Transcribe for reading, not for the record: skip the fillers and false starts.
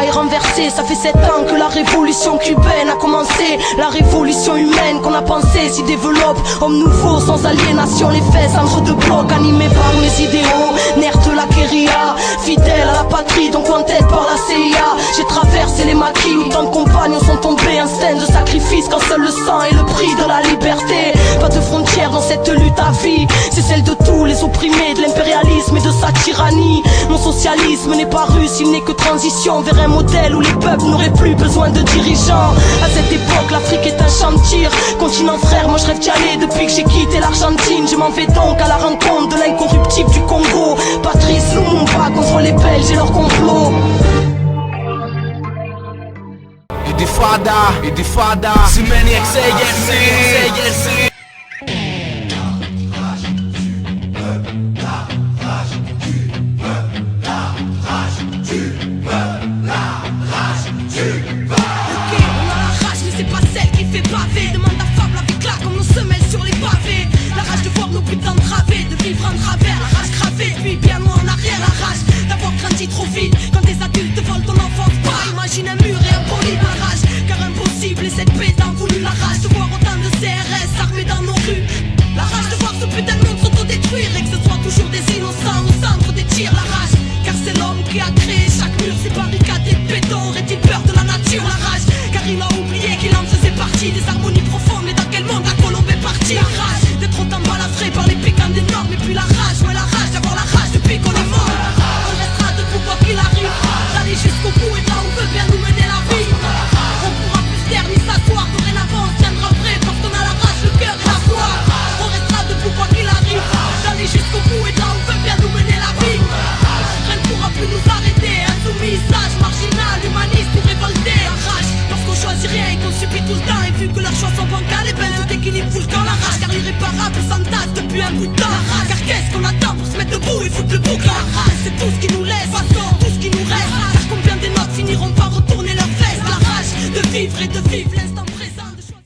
est renversé. Ça fait 7 ans que la révolution cubaine a commencé. La révolution humaine qu'on a pensé s'y développe. Homme nouveau sans aliénation, les fesses entre deux blocs. Animé par mes idéaux, nerfs de la guérilla. Fidèle à la patrie, donc en tête par la CIA. J'ai traversé les maquis où tant de compagnons sont tombés. Instinct de sacrifice quand seul le sang est le prix de la liberté. Pas de frontières dans cette lutte à vie. C'est celle de tous les opprimés, de l'impérialisme et de sa tyrannie. Mon socialisme n'est pas russe, il n'est que transition vers un modèle où les peuples n'auraient plus besoin de dirigeants. À cette époque, l'Afrique est un champ de tir. Continent frère, moi je rêve d'y aller depuis que j'ai quitté l'Argentine. Je m'en vais donc à la rencontre de l'incorruptible du Congo. Patrice Lumumba contre les Belges et leur complot. Intifada, Simeni XAYC. Trop vite, quand des adultes volent ton enfance pas. Imagine un mur et un poli de la rage. Car impossible et cette paix t'en voulu la rage de voir autant de CRS armés dans nos rues. La rage de voir ce putain de monde s'autodétruire et que ce soit toujours des innocents au centre des tirs. La rage, car c'est l'homme qui a créé chaque mur, ces barricades et béton. Aurait-il peur de la nature? La rage, car il a oublié qu'il en faisait partie. Des harmonies profondes, mais dans quel monde la colombe est partie? La rage d'être autant balafré par les piquants des normes. Et puis la rage, ouais la rage d'avoir la rage depuis qu'on est mort. Quoi qu'il arrive, d'aller jusqu'au bout et là on veut bien nous mener la vie. On pourra plus se taire ni s'asseoir, dorénavant on tiendra vrai parce qu'on a la rage, le cœur et la foi. On restera debout quoi qu'il arrive, d'aller jusqu'au bout et là on veut bien nous mener la vie. Rien ne pourra plus nous arrêter, insoumis, sage, marginal, humaniste ou révolté. La rage, parce qu'on choisit rien et qu'on subit tout le temps. Et vu que leurs choix sont bancales, et ben tout équilibre fout le camp. La rage, car l'irréparable s'entasse depuis un bout de temps. La rage, car qu'est-ce qu'on attend pour se mettre debout et foutre le bouc? La rage, c'est tout ce qui nous laisse. Tout ce qui nous reste, car combien des nôtres finiront par retourner leurs fesses? La rage de vivre et de vivre l'instant.